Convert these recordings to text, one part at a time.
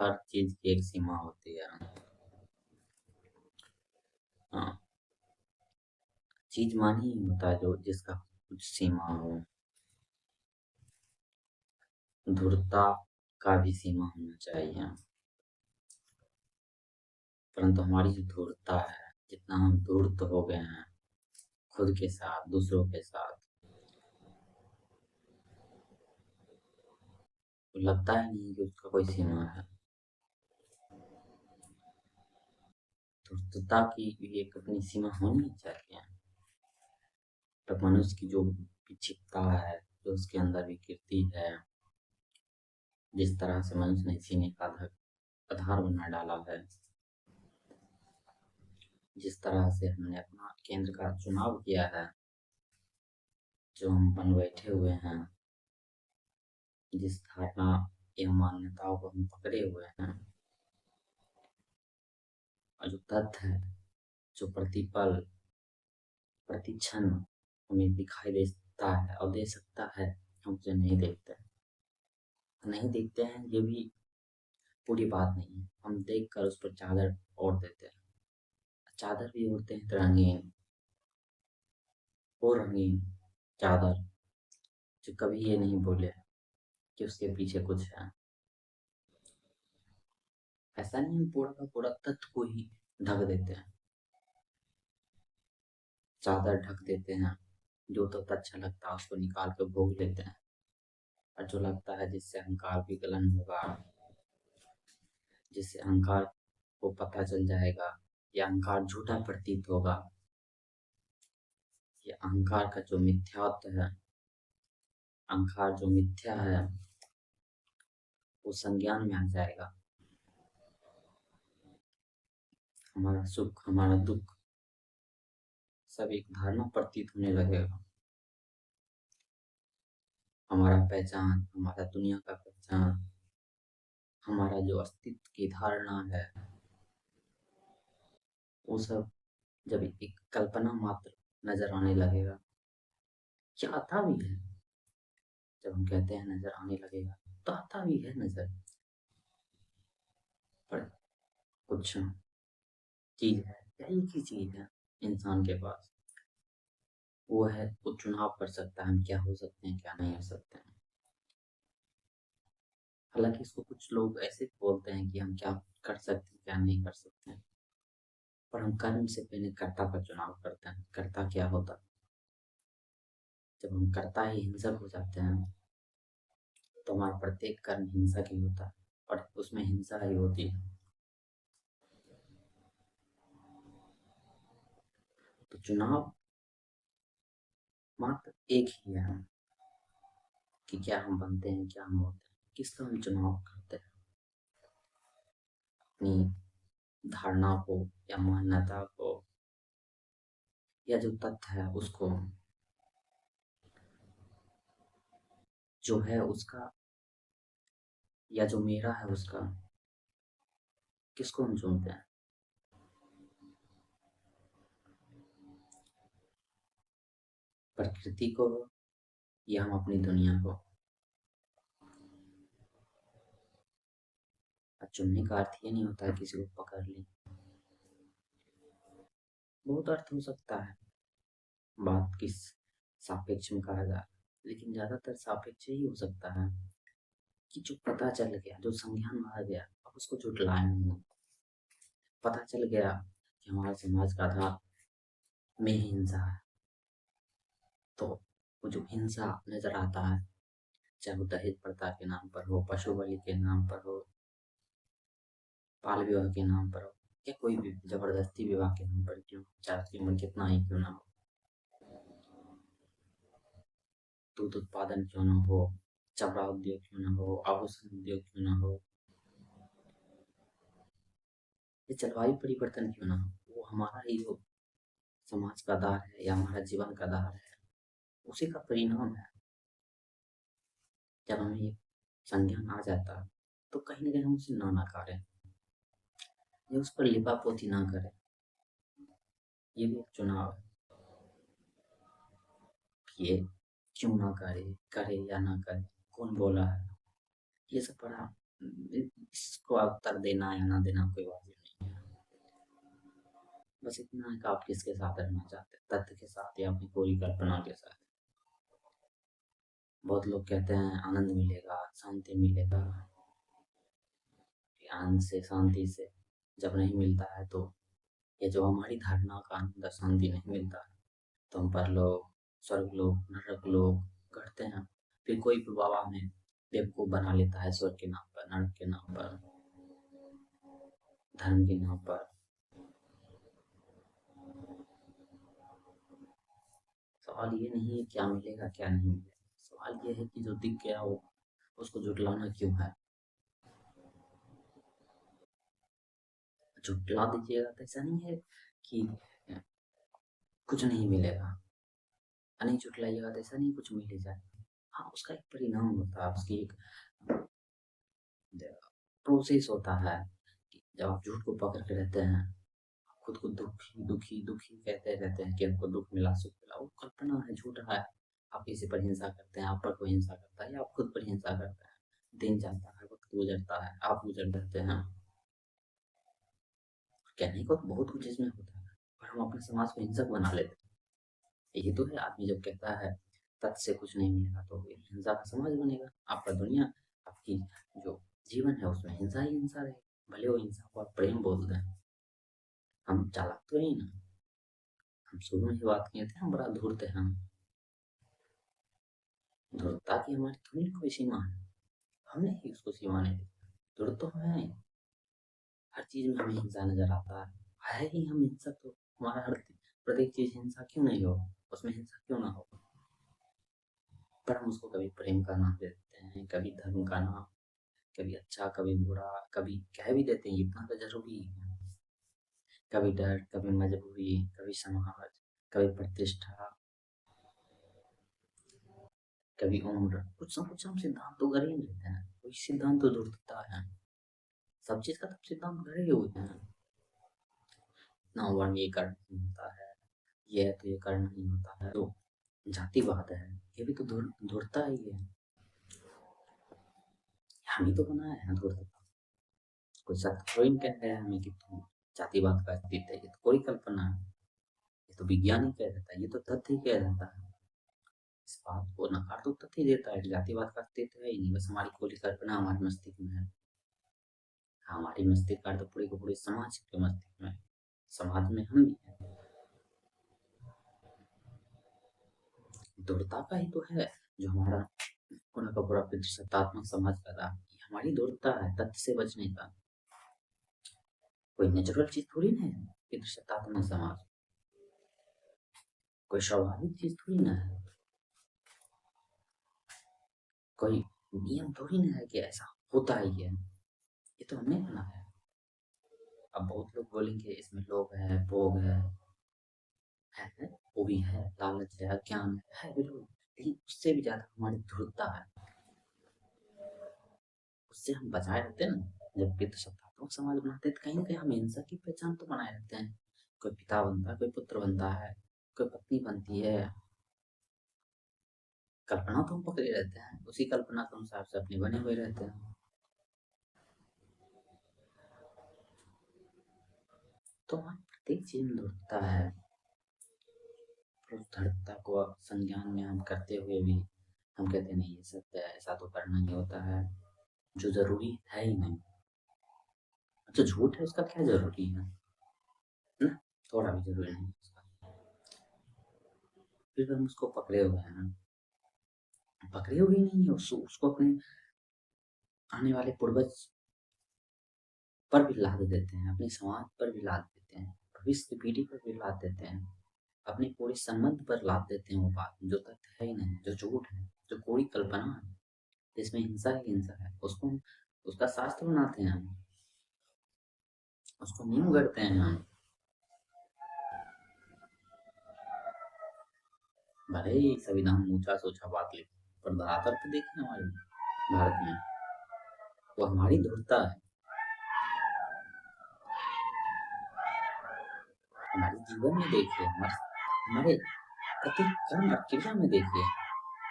हर चीज की एक सीमा होती है। हाँ, चीज मानी ही होता है जो जिसका कुछ सीमा हो। धूर्तता का भी सीमा होना चाहिए। परंतु हमारी जो धूर्तता है, जितना हम धूर्त हो गए हैं खुद के साथ, दूसरों के साथ, तो लगता ही नहीं कि उसका कोई सीमा है। धूर्तता की भी एक अपनी सीमा होनी चाहिए। तो मनुष्य की जो विचित्रता है, जो उसके अंदर विकृति है, जिस तरह से मनुष्य ने जीने का आधार बना डाला है, जिस तरह से हमने अपना केंद्र का चुनाव किया है, जो हम बन बैठे हुए हैं, जिस धारणा एवं मान्यताओं को हम पकड़े हुए हैं, और जो तथ्य है, जो प्रतिपल प्रतिक्षण हमें दिखाई देता है और दे सकता है, हम उसे नहीं देखते। नहीं देखते हैं ये भी पूरी बात नहीं है। हम देख कर उस पर चादर ओढ़ देते हैं। चादर भी ओढ़ते हैं रंगीन, वो रंगीन चादर जो कभी ये नहीं बोले कि उसके पीछे कुछ है। ऐसा नहीं हम पूरा का पूरा तथ्य को ही ढक देते हैं, चादर ढक देते हैं। जो तो अच्छा लगता है उसको निकाल के भोग लेते हैं, और जो लगता है जिससे अहंकार विकलन होगा, जिससे अहंकार को पता चल जाएगा, या अहंकार झूठा प्रतीत होगा, ये अहंकार का जो मिथ्यात्व है, अहंकार जो मिथ्या है, वो संज्ञान में आ जाएगा। हमारा सुख, हमारा दुख सब एक धारणा प्रतीत होने लगेगा। हमारा पहचान, हमारा दुनिया का पहचान, हमारा जो अस्तित्व की धारणा है, वो सब जब एक कल्पना मात्र नजर आने लगेगा, क्या आता भी है। जब हम कहते हैं नजर आने लगेगा, तो आता भी है नजर, पर कुछ चीज है या एक ही चीज है इंसान के पास, वो है वो चुनाव कर सकता है हम क्या हो सकते हैं, क्या नहीं हो सकते हैं। हालांकि इसको कुछ लोग ऐसे बोलते हैं कि हम क्या कर सकते हैं, क्या नहीं कर सकते हैं, पर हम कर्म से पहले कर्ता का चुनाव करते हैं। कर्ता क्या होता है? जब हम कर्ता ही हिंसक हो जाते हैं, तो हमारा प्रत्येक कर्म हिंसक ही होता है, और उसमें हिंसा ही होती है। तो चुनाव मात्र एक ही है कि क्या हम बनते हैं, क्या हम होते हैं, किसका हम चुनाव करते हैं। अपनी धारणा को या मान्यता को, या जो तथ्य है उसको, जो है उसका, या जो मेरा है उसका, किसको हम चुनते हैं? प्रकृति को, या हम अपनी दुनिया को? और चुनने का अर्थ ये नहीं होता है किसी को पकड़ लें। बहुत अर्थ हो सकता है बात किस सापेक्ष में कहा जाए, लेकिन ज्यादातर सापेक्ष ही हो सकता है कि जो पता चल गया, जो संज्ञान में आ गया, अब उसको झुठलाए नहीं। पता चल गया कि हमारे समाज का आधार में हिंसा है, तो वो जो हिंसा नजर आता है, चाहे वो दहेज प्रथा के नाम पर हो, पशु बलि के नाम पर हो, बाल विवाह के नाम पर हो, या कोई भी जबरदस्ती विवाह के नाम पर क्यों, चाहे उसकी उम्र कितना ही क्यों ना हो, दूध उत्पादन क्यों ना हो, चमड़ा उद्योग क्यों ना हो, आभूषण उद्योग क्यों ना हो, ये जलवायु परिवर्तन क्यों ना हो, वो हमारा ही जो समाज का आधार है या हमारा जीवन का आधार है, उसी का परिणाम है। जब हमें ये संज्ञान आ जाता है, तो कहीं ना कहीं हम उसे ना नकारें, या उस पर लिपापोती ना करें। ये भी एक चुनाव है कि ये क्यों ना करे, करे या ना करे, कौन बोला है, ये सब बड़ा इसको उत्तर देना या ना देना कोई वाजिब नहीं है। बस इतना है कि आप किसके साथ रहना चाहते हैं, तथ्य के साथ या अपनी पूरी कल्पना के साथ। बहुत लोग कहते हैं आनंद मिलेगा, शांति मिलेगा। आनंद से, शांति से जब नहीं मिलता है तो ये जो हमारी धारणा का आनंद और शांति नहीं मिलता है, तो हम परलोक, स्वर्गलोक, नरकलोक करते हैं। फिर कोई भी बाबा हमें बेवकूफ बना लेता है स्वर्ग के नाम पर, नरक के नाम पर, धर्म के नाम पर। सवाल ये नहीं है क्या मिलेगा क्या नहीं मिलेगा, सवाल ये है कि जो दिख गया वो उसको झुटलाना क्यों है। झुटला दीजिएगा तो ऐसा नहीं है कि कुछ नहीं मिलेगा, नहीं झुटलाइएगा तो ऐसा नहीं कुछ मिल ही जाए। हाँ, उसका एक परिणाम होता है, उसकी एक प्रोसेस होता है कि जब आप झूठ को पकड़ के रहते हैं, खुद को दुखी दुखी दुखी कहते रहते हैं कि हमको दुख मिला, सुख मिला, वो कल्पना है, झूठा है। आप किसी पर हिंसा करते हैं, आप पर कोई हिंसा करता है या आप खुद पर हिंसा करते हैं। दिन जाता है, वक्त गुजरता है, आप गुजर जाते हैं। कहने को तो बहुत कुछ इसमें होता है, पर हम अपने समाज को हिंसक बना लेते हैं। यही तो है, आदमी जब कहता है तथ्य से कुछ नहीं मिलेगा तो ये हिंसा का समाज बनेगा। आपका दुनिया, आपकी जो जीवन है उसमें हिंसा ही हिंसा रहेगी, भले वो हिंसा को आप प्रेम बोल दें। हम चालाक तो ही ना, हम शुरू में ही बात किए थे, हम बड़ा धूर्त है। हम धूर्तता की हमारी थोड़ी कोई सीमा है, हमने ही उसको सीमा नहीं दी। धूर्त तो हमें है, हर चीज में हमें हिंसा नजर आता है ही हम हिंसक। तो हमारा हर प्रत्येक चीज हिंसा क्यों नहीं हो, उसमें हिंसा क्यों ना हो। पर हम उसको कभी प्रेम का नाम दे देते हैं, कभी धर्म का नाम, कभी अच्छा कभी बुरा, कभी कह भी देते हैं इतना तो जरूरी है। कभी डर, कभी मजबूरी, कभी समाज, कभी प्रतिष्ठा, कभी उम्र, कुछ ना कुछ हम सिद्धांत तो कर ही लेते हैं। कोई सिद्धांत तो जुड़ता है, सब चीज का तो सिद्धांत गड़े हुए हैं ना। वर्ण ये कर्म नहीं होता है, ये है तो ये कर्म नहीं होता है, तो जातिवाद है, ये भी तो धुरता ही है। हम ही तो बनाए हैं धुरता। कोई सत्य थोड़ी कह रहे हैं हमें कि तुम जातिवाद का अस्तित्व है, ये तो कोई कल्पना है। ये तो विज्ञान ही कह देता है, ये तो तथ्य ही कह देता है। इस बात को नकार तो तथ्य देता है, जातिवाद का अस्तित्व है ही नहीं, बस हमारी खुली कल्पना हमारे मस्तिष्क में है। हमारी मस्तिष्क का तो पूरे को पूरे समाज के मस्तिष्क में, समाज में हम भी हैं। दृढ़ता का ही तो है जो हमारा पूरा का पूरा प्रतिशतात्मक समाज कर रहा है। ये हमारी दृढ़ता है तथ्य से बचने का। कोई नेचुरल चीज थोड़ी ना है प्रतिशतात्मक समाज, कोई स्वाभाविक चीज थोड़ी ना है, कोई नियम थोड़ी ना है कि ऐसा होता ही है। ये तो हमने बनाया है। अब बहुत लोग बोलेंगे इसमें लोभ है, भोग है, वो भी है, लालच है, अज्ञान है बिल्कुल, लेकिन उससे भी ज्यादा हमारी दृढ़ता है। उससे हम बचाए रहते हैं ना। जब पितृ सत्तात्मक समाज बनाते हैं तो कहीं ना कहीं हम हिंसा की पहचान तो बनाए रहते हैं। कोई पिता बनता है, कोई पुत्र बनता है, कोई पत्नी बनती है। कल्पना तो हम पकड़े रहते हैं, उसी कल्पना के अनुसार से अपने बने हुए रहते हैं। तो हमारी प्रत्येक चीज में दृढ़ता है। उस दृढ़ता को संज्ञान में हम करते हुए भी हम कहते नहीं ये सत्य है, ऐसा तो करना ही होता है, जो जरूरी है ही नहीं। अच्छा झूठ है, उसका क्या जरूरी है ना, थोड़ा भी जरूरी नहीं उसका। फिर भी हम उसको पकड़े हुए हैं। पकड़े हुए ही नहीं है, उसको अपने आने वाले पूर्वज पर भी लाद देते हैं, अपने समाज पर भी लाद देते हैं, भविष्य की पीढ़ी पर भी लाद देते हैं, अपने पूरे संबंध पर लाद देते हैं। वो बात जो तथ्य है ही नहीं, जो झूठ है, जो कोई कल्पना है, जिसमें हिंसा ही हिंसा है, उसको उसका शास्त्र बनाते हैं हम, उसको नियम करते हैं हम। भले ही संविधान ऊंचा सोचा बात लिखे, पर धरातल पे देखें हमारे भारत में, वो हमारी धुरता है। हमारे जीवन में देखिए, हमारे प्रत्येक कर्म और क्रिया में देखिए,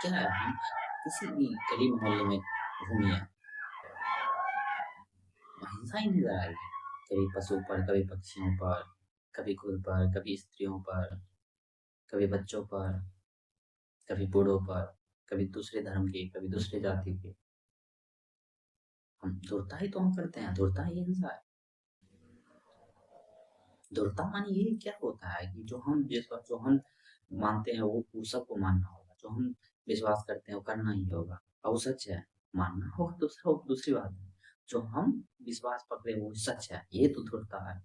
क्या है हम किसी भी गली मोहल्ले में घूमिए, हिंसा ही नजर आएगी। कभी पशु पर, कभी पक्षियों पर, कभी खुद पर, कभी स्त्रियों पर, कभी बच्चों पर, कभी बूढ़ों पर, कभी दूसरे धर्म के, कभी दूसरे जाति के। हम धुरता ही तो हम करते हैं, धुरता ही हिंसा है। धुरता माने ये क्या होता है कि जो हम मानते हैं वो सबको मानना होगा, जो हम विश्वास करते हैं वो करना ही होगा। और वो सच है, मानना होगा दूसरा, वो दूसरी बात है। जो हम विश्वास पकड़े वो सच है, ये तो धुरता है।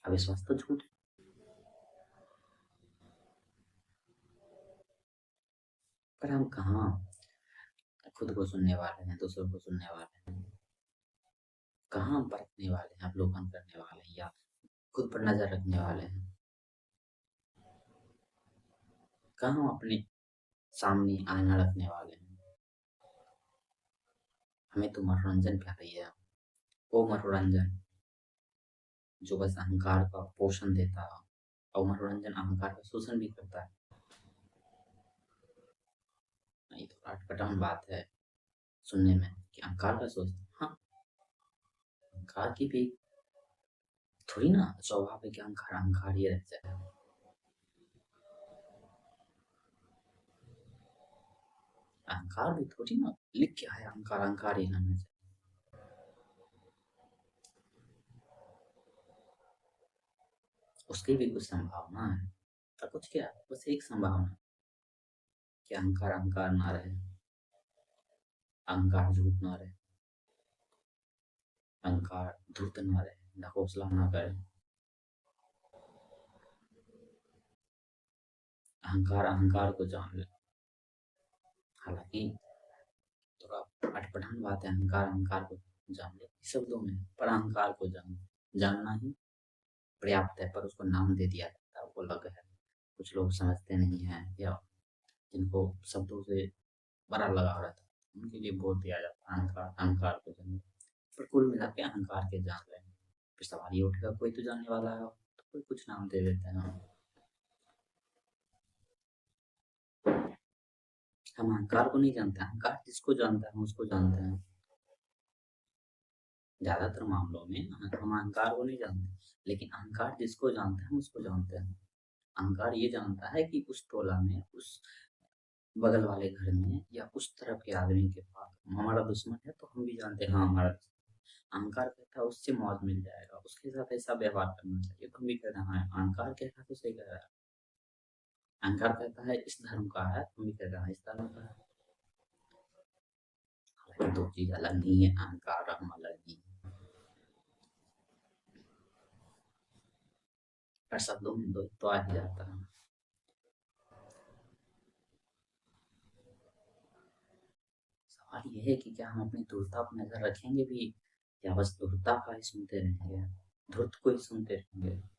अविश्वास तो झूठ है। पर हम कहाँ खुद को सुनने वाले हैं, दूसरों को सुनने वाले हैं। कहाँ हम परखने वाले हैं, अवलोकन करने वाले हैं, या खुद पर नजर रखने वाले हैं। कहाँ हम अपने सामने आईना रखने वाले हैं। हमें तो मनोरंजन प्यारी है, वो मनोरंजन जो बस अहंकार का पोषण देता है। और मनोरंजन अहंकार का शोषण भी करता है। नहीं तो अटपटान बात है सुनने में कि अहंकार का शोषण। हाँ, अहंकार की भी थोड़ी ना स्वभाव है कि अहंकार अहंकार ही रह जाए। अहंकार भी थोड़ी ना लिख के है अहंकार अहंकार ही रहना चाहिए। उसकी भी कुछ संभावना है। और कुछ क्या, बस एक संभावना कि अहंकार अहंकार ना रहे, अहंकार झूठ ना रहे, अहंकार धूर्त ना रहे, ढकोसला ना करे, अहंकार अहंकार को जान ले। हालांकि थोड़ा अटपटान बात है, अहंकार अहंकार को जान ले शब्दों में, पर अहंकार को जानना ही पर्याप्त है। पर उसको नाम दे दिया जाता है, वो अलग है। कुछ लोग समझते नहीं हैं, या जिनको शब्दों से बड़ा लगाव रहता है, उनके लिए बोल दिया जाता है अहंकार अहंकार को जान ले। पर कुल मिला के अहंकार के जान ले। फिर सवाल ये उठेगा, कोई तो जानने वाला है, तो कोई कुछ नाम दे देते हैं। हम अहंकार को नहीं जानते, अहंकार जिसको जानता है हम उसको जानते हैं। ज्यादातर मामलों में हम अहंकार को नहीं जानते, लेकिन अहंकार जिसको जानते हैं हम उसको जानते हैं। अहंकार ये जानता है कि उस टोला में, उस बगल वाले घर में, या उस तरफ के आदमी के पास हमारा दुश्मन है, तो हम भी जानते हैं हाँ हमारा अहंकार कहता है उससे मौत मिल जाएगा, उसके साथ ऐसा व्यवहार करना चाहिए, तो हम भी कहते हैं हाँ अहंकार कह रहा है तो सही कह रहा है। अहंकार कहता है इस धर्म का है, हम भी कहते हैं हाँ, इस धर्म का है। हालांकि दो चीज अलग नहीं है, अहंकार और हम अलग नहीं है। पर शब्दों में दो तो आ ही जाता है। सवाल ये है कि क्या हम अपनी धूर्तता पर नजर रखेंगे भी, या बस धूर्तता का ही सुनते रहेंगे, धूर्त को ही सुनते रहेंगे।